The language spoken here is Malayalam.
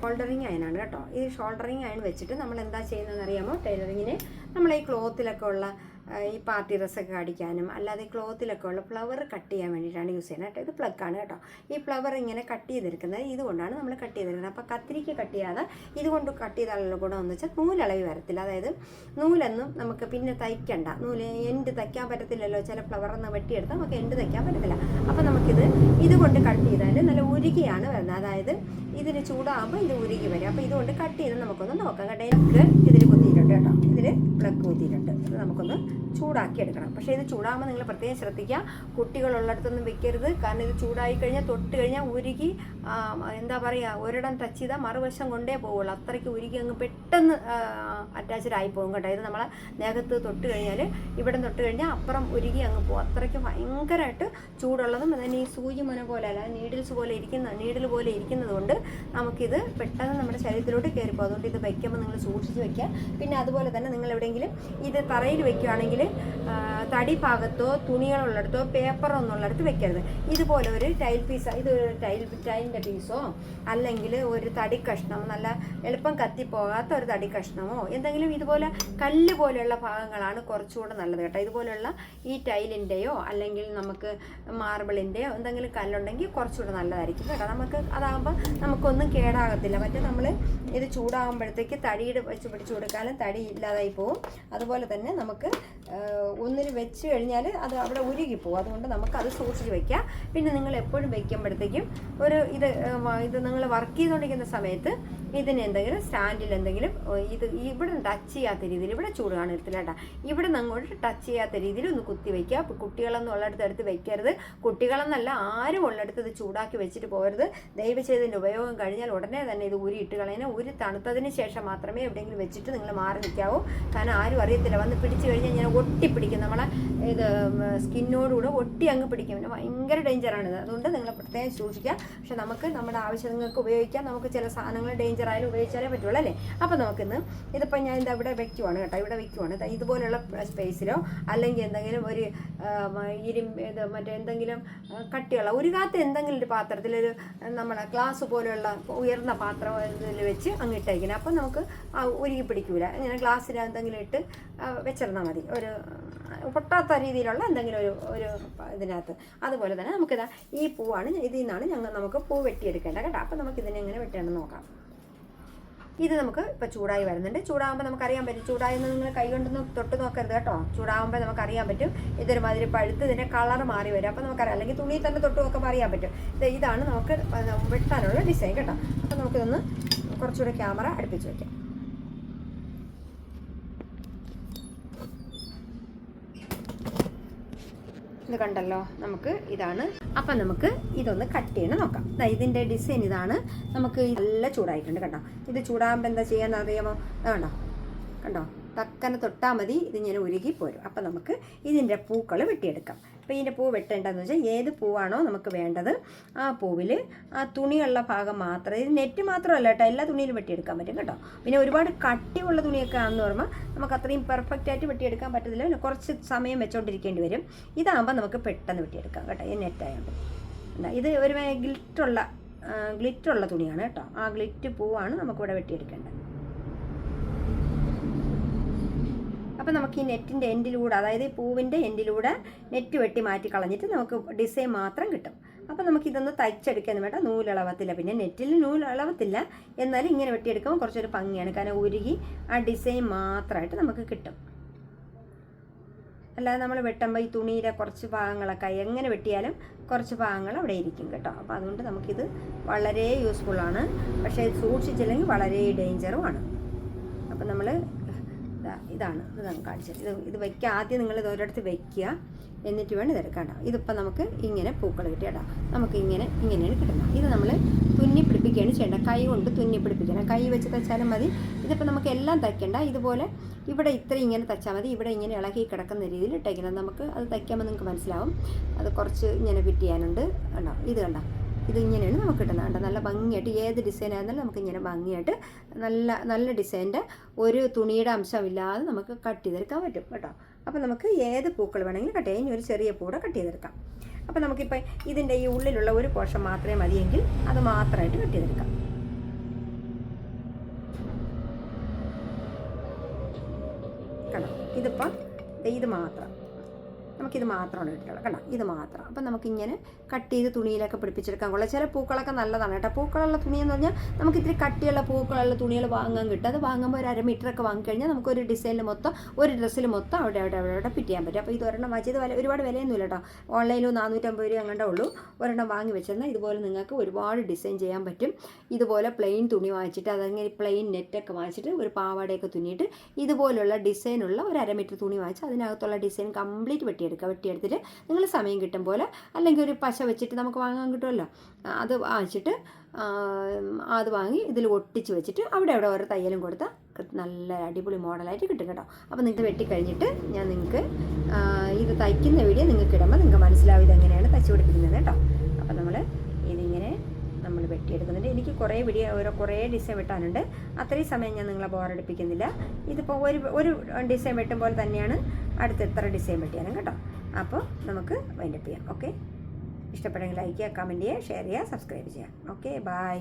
ഷോൾഡറിങ് അയനാണ് കേട്ടോ. ഈ ഷോൾഡറിങ് അയൺ വെച്ചിട്ട് നമ്മൾ എന്താ ചെയ്യുന്നതെന്ന് അറിയാമോ? ടൈലറിങ്ങിന് നമ്മൾ ഈ ക്ലോത്തിലൊക്കെ ഉള്ള ഈ പാർട്ടി ഡ്രസ്സൊക്കെ അടിക്കാനും അല്ലാതെ ക്ലോത്തിലൊക്കെ ഉള്ള ഫ്ലവർ കട്ട് ചെയ്യാൻ വേണ്ടിയിട്ടാണ് യൂസ് ചെയ്യുന്നത് കേട്ടോ. ഇത് പ്ലഗാണ് കേട്ടോ. ഈ ഫ്ലവർ ഇങ്ങനെ കട്ട് ചെയ്തെടുക്കുന്നത് ഇതുകൊണ്ടാണ് നമ്മൾ കട്ട് ചെയ്തെടുക്കുന്നത്. അപ്പോൾ കത്തിരിക്ക് കട്ട് ചെയ്യാതെ ഇതുകൊണ്ട് കട്ട് ചെയ്താലുള്ള ഗുണമെന്ന് വെച്ചാൽ നൂലളവ് വരത്തില്ല. അതായത് നൂലൊന്നും നമുക്ക് പിന്നെ തയ്ക്കണ്ട, നൂല് എൻഡ് തയ്ക്കാൻ പറ്റത്തില്ലല്ലോ. ചില ഫ്ലവറൊന്ന് വെട്ടിയെടുത്താൽ നമുക്ക് എൻഡ് തയ്ക്കാൻ പറ്റത്തില്ല. അപ്പോൾ നമുക്കിത് ഇതുകൊണ്ട് കട്ട് ചെയ്താൽ നല്ല ഉരുകിയാണ് വരുന്നത്. അതായത് ഇതിന് ചൂടാകുമ്പോൾ ഇത് ഉരുകി വരും. അപ്പോൾ ഇതുകൊണ്ട് കട്ട് ചെയ്ത് നമുക്കൊന്ന് നോക്കാം കേട്ടോ. എനിക്ക് ഇതിൽ കുത്തിയിട്ടുണ്ട് കേട്ടോ, ഇതിൽ പ്ലഗ് കുത്തിയിട്ടുണ്ട്. ഇത് നമുക്കൊന്ന് ചൂടാക്കി എടുക്കണം. പക്ഷേ ഇത് ചൂടാകുമ്പോൾ നിങ്ങൾ പ്രത്യേകം ശ്രദ്ധിക്കുക, കുട്ടികളുള്ളിടത്തൊന്നും വെക്കരുത്. കാരണം ഇത് ചൂടായി കഴിഞ്ഞാൽ തൊട്ട് കഴിഞ്ഞാൽ ഉരുകി എന്താ പറയുക, ഒരിടം ടച്ച് ചെയ്താൽ മറുവശം കൊണ്ടേ പോവുള്ളൂ. അത്രയ്ക്ക് ഉരുകി അങ്ങ് പെട്ടെന്ന് അറ്റാച്ച്ഡ് ആയി പോകും കേട്ടോ. ഇത് നമ്മളെ ദേഹത്ത് തൊട്ട് കഴിഞ്ഞാൽ ഇവിടെ തൊട്ട് കഴിഞ്ഞാൽ അപ്പുറം ഉരുകി അങ്ങ് പോകും. അത്രയ്ക്ക് ഭയങ്കരമായിട്ട് ചൂടുള്ളതും അതിന് ഈ സൂചി മുന പോലെ അല്ല, നീഡിൽ പോലെ ഇരിക്കുന്നത് കൊണ്ട് നമുക്കിത് പെട്ടെന്ന് നമ്മുടെ ശരീരത്തിലോട്ട് കയറിപ്പോകും. അതുകൊണ്ട് ഇത് വയ്ക്കുമ്പോൾ നിങ്ങൾ സൂക്ഷിച്ച് വയ്ക്കുക. പിന്നെ അതുപോലെ തന്നെ നിങ്ങൾ എവിടെയെങ്കിലും ഇത് തറയിൽ വയ്ക്കുകയാണെങ്കിൽ തടി ഭാഗത്തോ തുണികളുള്ളിടത്തോ പേപ്പറോ ഒന്നുള്ളിടത്ത് വെക്കരുത്. ഇതുപോലെ ഒരു ടൈൽ പീസ്, ഇതൊരു ടൈലിൻ്റെ പീസോ അല്ലെങ്കിൽ ഒരു തടി കഷ്ണം, നല്ല എളുപ്പം കത്തിപ്പോകാത്ത ഒരു തടി കഷ്ണമോ എന്തെങ്കിലും ഇതുപോലെ കല്ല് പോലെയുള്ള ഭാഗങ്ങളാണ് കുറച്ചുകൂടെ നല്ലത് കേട്ടോ. ഇതുപോലെയുള്ള ഈ ടൈലിൻ്റെയോ അല്ലെങ്കിൽ നമുക്ക് മാർബിളിൻ്റെയോ എന്തെങ്കിലും കല്ലുണ്ടെങ്കിൽ കുറച്ചുകൂടെ നല്ലതായിരിക്കും കേട്ടോ. നമുക്ക് അതാകുമ്പോൾ നമുക്കൊന്നും കേടാകത്തില്ല. മറ്റേ നമ്മൾ ഇത് ചൂടാകുമ്പോഴത്തേക്ക് തടിയുടെ വെച്ച് പിടിച്ചു കൊടുക്കാനും തടി ഇല്ലാതായി പോകും. അതുപോലെ തന്നെ നമുക്ക് ഒന്നിന് വെച്ച് കഴിഞ്ഞാൽ അത് അവിടെ ഉരുകിപ്പോകും. അതുകൊണ്ട് നമുക്കത് സൂക്ഷിച്ച് വയ്ക്കാം. പിന്നെ നിങ്ങൾ എപ്പോഴും വയ്ക്കുമ്പോഴത്തേക്കും ഇത് നിങ്ങൾ വർക്ക് ചെയ്തുകൊണ്ടിരിക്കുന്ന സമയത്ത് ഇതിന് എന്തെങ്കിലും സ്റ്റാൻഡിൽ എന്തെങ്കിലും ഇത് ഇവിടെ ടച്ച് ചെയ്യാത്ത രീതിയിൽ, ഇവിടെ ചൂട് കാണത്തില്ല കേട്ടോ, ഇവിടെ നിന്ന് അങ്ങോട്ട് ടച്ച് ചെയ്യാത്ത രീതിയിൽ ഒന്ന് കുത്തി വയ്ക്കുക. അപ്പോൾ കുട്ടികളൊന്നും ഉള്ളിടത്ത് എടുത്ത് വെക്കരുത്. കുട്ടികളെന്നല്ല, ആരും ഉള്ളിടത്ത് ഇത് ചൂടാക്കി വെച്ചിട്ട് പോകരുത്. ദയവ് ചെയ്തതിൻ്റെ ഉപയോഗം കഴിഞ്ഞാൽ ഉടനെ തന്നെ ഇത് ഇട്ട് കളയുന്ന. തണുത്തതിന് ശേഷം മാത്രമേ എവിടെയെങ്കിലും വെച്ചിട്ട് നിങ്ങൾ മാറി നിൽക്കാവൂ. കാരണം ആരും അറിയത്തില്ല, വന്ന് പിടിച്ചു കഴിഞ്ഞാൽ ഇങ്ങനെ ഒട്ടിപ്പിടിക്കും. നമ്മളെ ഇത് സ്കിന്നോടുകൂടെ ഒട്ടി അങ്ങ് പിടിക്കും. പിന്നെ ഭയങ്കര ഡേഞ്ചറാണിത്. അതുകൊണ്ട് നിങ്ങൾ പ്രത്യേകം സൂക്ഷിക്കുക. പക്ഷെ നമുക്ക് നമ്മുടെ ആവശ്യങ്ങൾക്ക് ഉപയോഗിക്കാം. നമുക്ക് ചില സാധനങ്ങൾ ഡേഞ്ചർ ആയാലും ഉപയോഗിച്ചാലേ പറ്റുള്ളൂ അല്ലേ. അപ്പോൾ നമുക്കിന്ന് ഇതിപ്പോൾ ഞാൻ ഇത് ഇവിടെ വെക്കുവാണ് കേട്ടോ, ഇവിടെ വെക്കുവാണ്. ഇതുപോലുള്ള സ്പേസിലോ അല്ലെങ്കിൽ എന്തെങ്കിലും ഒരു മറ്റേ എന്തെങ്കിലും കട്ടിയുള്ള ഉരുകാത്ത എന്തെങ്കിലും ഒരു പാത്രത്തിലൊരു നമ്മളെ ഗ്ലാസ് പോലെയുള്ള ഉയർന്ന പാത്രം ഇതിൽ വെച്ച് അങ്ങ് ഇട്ടേക്കണം. അപ്പം നമുക്ക് ഉരുകി പിടിക്കൂല. ഇങ്ങനെ ഗ്ലാസ്സിൽ എന്തെങ്കിലും ഇട്ട് വെച്ചിരുന്നാൽ മതി, ഒരു പൊട്ടാത്ത രീതിയിലുള്ള എന്തെങ്കിലും ഒരു ഇതിനകത്ത്. അതുപോലെ തന്നെ നമുക്കിതാ ഈ പൂവാണ്, ഇതിൽ നിന്നാണ് നമുക്ക് പൂ വെട്ടിയെടുക്കേണ്ടത് കേട്ടോ. അപ്പം നമുക്കിതിനെ എങ്ങനെ വെട്ടണമെന്ന് നോക്കാം. ഇത് നമുക്ക് ഇപ്പോൾ ചൂടായി വരുന്നുണ്ട്. ചൂടാകുമ്പോൾ നമുക്കറിയാൻ പറ്റും. ചൂടായെന്ന് നിങ്ങൾ കൈ കൊണ്ടൊന്നും തൊട്ട് നോക്കരുത് കേട്ടോ. ചൂടാകുമ്പോൾ നമുക്കറിയാൻ പറ്റും ഇതൊരുമാതിരി പഴുത്ത് ഇതിൻ്റെ കളർ മാറി വരും. അപ്പോൾ നമുക്കറിയാം, അല്ലെങ്കിൽ തുണിയിൽ തന്നെ തൊട്ട് നോക്കുമ്പോൾ അറിയാൻ പറ്റും. ഇതാണ് നമുക്ക് വെട്ടാനുള്ള ഡിസൈൻ കേട്ടോ. അപ്പോൾ നമുക്കിതൊന്ന് കുറച്ചുകൂടെ ക്യാമറ അടുപ്പിച്ച് വയ്ക്കാം. ഇത് കണ്ടല്ലോ, നമുക്ക് ഇതാണ്. അപ്പം നമുക്ക് ഇതൊന്ന് കട്ട് ചെയ്യണം നോക്കാം. ഇതിൻ്റെ ഡിസൈൻ ഇതാണ്. നമുക്ക് നല്ല ചൂടായിട്ടുണ്ട് കേട്ടോ. ഇത് ചൂടാകുമ്പോൾ എന്താ ചെയ്യാന്ന് അറിയാമോ? കണ്ടോ തക്കനെ തൊട്ടാൽ മതി, ഇതിങ്ങനെ ഉരുകി പോരും. അപ്പം നമുക്ക് ഇതിൻ്റെ പൂക്കൾ വെട്ടിയെടുക്കാം. അപ്പോൾ ഇതിൻ്റെ പൂ വെട്ടേണ്ടതെന്ന് വെച്ചാൽ ഏത് പൂവാണോ നമുക്ക് വേണ്ടത് ആ പൂവിൽ ആ തുണിയുള്ള ഭാഗം മാത്രം, ഇത് നെറ്റ് മാത്രമല്ല കേട്ടോ, എല്ലാ തുണിയിലും വെട്ടിയെടുക്കാൻ പറ്റും കേട്ടോ. പിന്നെ ഒരുപാട് കട്ടിയുള്ള തുണിയൊക്കെ ആണെന്ന് പറയുമ്പോൾ നമുക്ക് അത്രയും പെർഫെക്റ്റായിട്ട് വെട്ടിയെടുക്കാൻ പറ്റത്തില്ല. പിന്നെ കുറച്ച് സമയം വെച്ചുകൊണ്ടിരിക്കേണ്ടി വരും. ഇതാകുമ്പോൾ നമുക്ക് പെട്ടെന്ന് വെട്ടിയെടുക്കാം കേട്ടോ. ഈ നെറ്റായതുകൊണ്ട് ഇത് ഒരു ഗ്ലിറ്ററുള്ള തുണിയാണ് കേട്ടോ. ആ ഗ്ലിറ്റ് പൂവാണ് നമുക്കിവിടെ വെട്ടിയെടുക്കേണ്ടത്. അപ്പോൾ നമുക്ക് ഈ നെറ്റിൻ്റെ എൻഡിലൂടെ, അതായത് ഈ പൂവിൻ്റെ എൻഡിലൂടെ നെറ്റ് വെട്ടി മാറ്റി കളഞ്ഞിട്ട് നമുക്ക് ഡിസൈൻ മാത്രം കിട്ടും. അപ്പോൾ നമുക്കിതൊന്ന് തയ്ച്ചെടുക്കാൻ വേണ്ട, നൂലളവത്തില്ല. പിന്നെ നെറ്റിൽ നൂലളവത്തില്ല, എന്നാലും ഇങ്ങനെ വെട്ടിയെടുക്കുമ്പോൾ കുറച്ചൊരു ഭംഗിയാണ്. കാരണം ഉരുകി ആ ഡിസൈൻ മാത്രമായിട്ട് നമുക്ക് കിട്ടും. അല്ലാതെ നമ്മൾ വെട്ടുമ്പോൾ ഈ തുണിയുടെ കുറച്ച് ഭാഗങ്ങളൊക്കെ എങ്ങനെ വെട്ടിയാലും കുറച്ച് ഭാഗങ്ങൾ അവിടെ ഇരിക്കും കേട്ടോ. അപ്പോൾ അതുകൊണ്ട് നമുക്കിത് വളരെ യൂസ്ഫുള്ളാണ്. പക്ഷേ ഇത് സൂക്ഷിച്ചില്ലെങ്കിൽ വളരെ ഡേഞ്ചറുമാണ്. അപ്പോൾ നമ്മൾ ഇതാണ് ഇത് നമുക്ക് കാണിച്ചത്. ഇത് വയ്ക്കുക. ആദ്യം നിങ്ങൾ ഇതൊരിടത്ത് വയ്ക്കുക, എന്നിട്ട് വേണം ഇതെടുക്കാം കേട്ടോ. ഇതിപ്പോൾ നമുക്ക് ഇങ്ങനെ പൂക്കൾ കിട്ടി കേട്ടോ. നമുക്ക് ഇങ്ങനെയാണ് കിട്ടുന്നത്. ഇത് നമ്മൾ തുന്നി പിടിപ്പിക്കുകയാണ് ചെയ്യേണ്ടത്. കൈ കൊണ്ട് തുന്നി പിടിപ്പിക്കണം. കൈ വെച്ച് തയ്ച്ചാലും മതി. ഇതിപ്പോൾ നമുക്ക് എല്ലാം തയ്ക്കേണ്ട. ഇതുപോലെ ഇവിടെ ഇത്ര ഇങ്ങനെ തയ്ച്ചാൽ മതി. ഇവിടെ ഇങ്ങനെ ഇളകി കിടക്കുന്ന രീതിയിൽ ഇട്ടേക്കണം. നമുക്ക് അത് തയ്ക്കുമ്പോൾ നിങ്ങൾക്ക് മനസ്സിലാവും. അത് കുറച്ച് ഇങ്ങനെ ഫിറ്റ് ചെയ്യാനുണ്ട് കണ്ടോ. ഇത് കണ്ടോ, ഇതിങ്ങനെയാണ് നമുക്ക് കിട്ടുന്നത്. കണ്ടോ, നല്ല ഭംഗിയായിട്ട് ഏത് ഡിസൈൻ ആയിരുന്നാലും നമുക്കിങ്ങനെ ഭംഗിയായിട്ട് നല്ല ഡിസൈൻ്റെ ഒരു തുണിയുടെ അംശമില്ലാതെ നമുക്ക് കട്ട് ചെയ്തെടുക്കാൻ പറ്റും കേട്ടോ. അപ്പോൾ നമുക്ക് ഏത് പൂക്കൾ വേണമെങ്കിലും കട്ട് ചെയ്യാം. ഇനി ഒരു ചെറിയ പൂടെ കട്ട് ചെയ്തെടുക്കാം. അപ്പോൾ നമുക്കിപ്പോൾ ഇതിൻ്റെ ഈ ഉള്ളിലുള്ള ഒരു പോർഷൻ മാത്രമേ മതിയെങ്കിൽ അത് മാത്രമായിട്ട് കട്ട് ചെയ്തെടുക്കാം. ഇതിപ്പം ഇത് മാത്രം, നമുക്കിത് മാത്രമാണ് കിട്ടുള്ളത് കണ്ടോ, ഇത് മാത്രം. അപ്പം നമുക്കിങ്ങനെ കട്ട് ചെയ്ത് തുണിയിലൊക്കെ പിടിപ്പിച്ചെടുക്കാൻ കൊള്ളാം. ചില പൂക്കളൊക്കെ നല്ലതാണ് കേട്ടോ. പൂക്കളുള്ള തുണിയെന്ന് പറഞ്ഞാൽ നമുക്ക് ഇത്തിരി കട്ടിയുള്ള പൂക്കളുള്ള തുണികൾ വാങ്ങാൻ കിട്ടും. അത് വാങ്ങുമ്പോൾ ഒരു 1/2 മീറ്ററൊക്കെ വാങ്ങിക്കഴിഞ്ഞാൽ നമുക്കൊരു ഡിസൈനിൽ മൊത്തം, ഒരു ഡ്രസ്സിൽ മൊത്തം അവിടെ ഫിറ്റ് ചെയ്യാൻ പറ്റും. അപ്പോൾ ഇത് ഒരെണ്ണം വാങ്ങിച്ചത് ഒരുപാട് വിലയൊന്നുമില്ല കേട്ടോ. ഓൺലൈനിൽ 450 രൂപ അങ്ങോട്ടേ ഉള്ളൂ. ഒരെണ്ണം വാങ്ങി വെച്ചിരുന്നാൽ ഇതുപോലെ നിങ്ങൾക്ക് ഒരുപാട് ഡിസൈൻ ചെയ്യാൻ പറ്റും. ഇതുപോലെ പ്ലെയിൻ തുണി വാങ്ങിച്ചിട്ട്, അതങ്ങനെ പ്ലെയിൻ നെറ്റൊക്കെ വാങ്ങിച്ചിട്ട് ഒരു പാവാടയൊക്കെ തുന്നിയിട്ട് ഇതുപോലുള്ള ഡിസൈനുള്ള ഒരു 1/2 മീറ്റർ തുണി വാങ്ങിച്ച് അതിനകത്തുള്ള ഡിസൈൻ കംപ്ലീറ്റ് വെട്ടിയെടുത്തിട്ട് നിങ്ങൾ സമയം കിട്ടും പോലെ, അല്ലെങ്കിൽ ഒരു പശ വെച്ചിട്ട് നമുക്ക് വാങ്ങാൻ കിട്ടുമല്ലോ, അത് വാങ്ങിച്ചിട്ട് അത് വാങ്ങി ഇതിൽ ഒട്ടിച്ച് വെച്ചിട്ട് അവിടെ ഓരോ തയ്യലും കൊടുത്താൽ നല്ല അടിപൊളി മോഡലായിട്ട് കിട്ടും കേട്ടോ. അപ്പോൾ നിങ്ങൾക്ക് വെട്ടിക്കഴിഞ്ഞിട്ട് ഞാൻ നിങ്ങൾക്ക് ഇത് തയ്ക്കുന്ന വീഡിയോ നിങ്ങൾക്ക് ഇടുമ്പോൾ നിങ്ങൾക്ക് മനസ്സിലാവും ഇതെങ്ങനെയാണ് തയ്ച്ച് പിടിപ്പിക്കുന്നത് കേട്ടോ. അപ്പോൾ ഇതിങ്ങനെ നമ്മൾ വെട്ടിയെടുക്കുന്നുണ്ട്. എനിക്ക് കുറേ ഡിസൈൻ വെട്ടാനുണ്ട്. അത്രയും സമയം ഞാൻ നിങ്ങളെ ബോറടിപ്പിക്കുന്നില്ല. ഇതിപ്പോൾ ഒരു ഡിസൈൻ വെട്ടുമ്പോൾ തന്നെയാണ് അടുത്ത എത്ര ഡിസൈൻ വെട്ടിയാലും കേട്ടോ. അപ്പോൾ നമുക്ക് വൈൻഡപ്പ് ചെയ്യാം. ഓക്കെ, ഇഷ്ടപ്പെടുമെങ്കിൽ ലൈക്ക് ചെയ്യുക, കമൻറ്റ് ചെയ്യുക, ഷെയർ ചെയ്യുക, സബ്സ്ക്രൈബ് ചെയ്യുക. Okay, by.